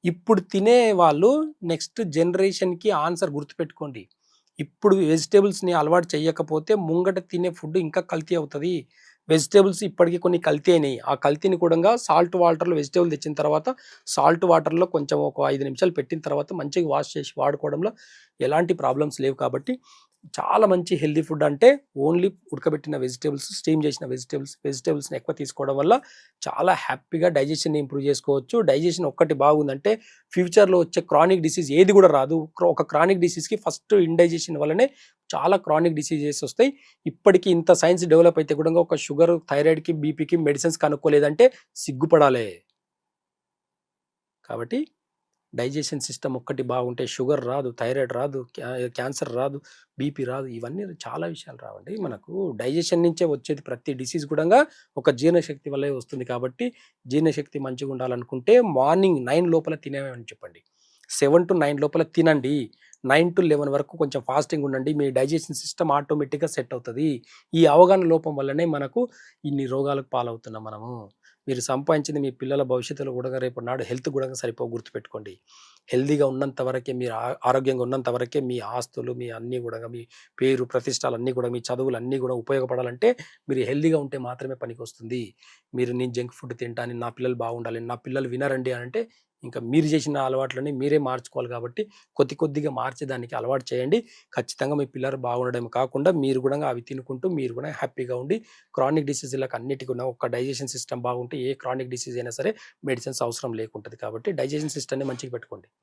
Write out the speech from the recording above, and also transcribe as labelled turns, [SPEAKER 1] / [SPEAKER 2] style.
[SPEAKER 1] ఇప్పుడు తినే వాళ్ళు నెక్స్ట్ జనరేషన్‌కి ఆన్సర్ గుర్తుపెట్టుకోండి. ఇప్పుడు వెజిటబుల్స్‌ని అలవాటు చేయకపోతే ముంగట తినే ఫుడ్ ఇంకా కల్తీ అవుతది. వెజిటబుల్స్ ఇప్పటికి కొన్ని కల్తీ అయినాయి. ఆ కల్తీని కూడంగా సాల్ట్ వాటర్‌లో వెజిటబుల్ తెచ్చిన తర్వాత సాల్ట్ వాటర్‌లో కొంచెం ఒక 5 నిమిషాలు పెట్టిన తర్వాత మంచిగా వాష్ చేసి వాడుకోవడంలో ఎలాంటి ప్రాబ్లమ్స్ లేవు కాబట్టి చాలా మంచి హెల్తీ ఫుడ్ అంటే ఓన్లీ ఉడకబెట్టిన వెజిటబుల్స్, స్టీమ్ చేసిన వెజిటబుల్స్‌ని ఎక్కువ తీసుకోవడం వల్ల చాలా హ్యాపీగా డైజెషన్‌ని ఇంప్రూవ్ చేసుకోవచ్చు. డైజెషన్ ఒక్కటి బాగుందంటే ఫ్యూచర్‌లో వచ్చే క్రానిక్ డిసీజ్ ఏది కూడా రాదు. ఒక క్రానిక్ డిసీజ్‌కి ఫస్ట్ ఇండైజెషన్ వల్లనే చాలా క్రానిక్ డిసీజెస్ వస్తాయి. ఇప్పటికి ఇంత సైన్స్ డెవలప్ అయితే కూడా ఒక షుగర్, థైరాయిడ్‌కి, బీపీకి మెడిసిన్స్ కనుక్కోలేదంటే సిగ్గుపడాలే. కాబట్టి డైజెషన్ సిస్టమ్ ఒక్కటి బాగుంటే షుగర్ రాదు, థైరాయిడ్ రాదు, క్యాన్సర్ రాదు, బీపీ రాదు. ఇవన్నీ చాలా విషయాలు రావండి. మనకు డైజెషన్ నుంచే వచ్చేది ప్రతి డిసీజ్ కూడంగా ఒక జీర్ణశక్తి వల్లే వస్తుంది. కాబట్టి జీర్ణశక్తి మంచిగా ఉండాలనుకుంటే మార్నింగ్ 9 లోపల తినేయమని చెప్పండి. 7-9 లోపల తినండి. 9-11 వరకు కొంచెం ఫాస్టింగ్ ఉండండి. మీ డైజెషన్ సిస్టమ్ ఆటోమేటిక్‌గా సెట్ అవుతది. ఈ అవగాహన లోపం వల్లనే మనకు ఇన్ని రోగాలకు పాలవుతున్నాం మనము. మీరు సంపాదించింది మీ పిల్లల భవిష్యత్తులో కూడా రేపటి నాడు హెల్త్ కూడా సరిపోవు గుర్తుపెట్టుకోండి. హెల్తీగా ఉన్నంత వరకే మీరు ఆరోగ్యంగా ఉన్నంత వరకే మీ ఆస్తులు, మీ అన్నీ కూడా మీ పేరు, ప్రతిష్టలు అన్నీ కూడా మీ చదువులు అన్నీ కూడా ఉపయోగపడాలంటే మీరు హెల్తీగా ఉంటే మాత్రమే పనికొస్తుంది. మీరు నేను జంక్ ఫుడ్ తింటాను, నా పిల్లలు బాగుండాలి, నా పిల్లలు వినరండి అనంటే ఇంకా మీరు చేసిన అలవాట్లని మీరే మార్చుకోవాలి కాబట్టి కొద్దిగా మార్చేదానికి అలవాటు చేయండి. ఖచ్చితంగా మీ పిల్లలు బాగుండడమే కాకుండా మీరు కూడా అవి తినుకుంటూ మీరు కూడా హ్యాపీగా ఉండి క్రానిక్ డిసీజులకు అన్నిటికి ఉన్న ఒక డైజెషన్ సిస్టమ్ బాగుంటే ఏ క్రానిక్ డిసీజ్ అయినా సరే మెడిసిన్స్ అవసరం లేకుంటది. కాబట్టి డైజెషన్ సిస్టమ్‌ని మంచిగా పెట్టుకోండి.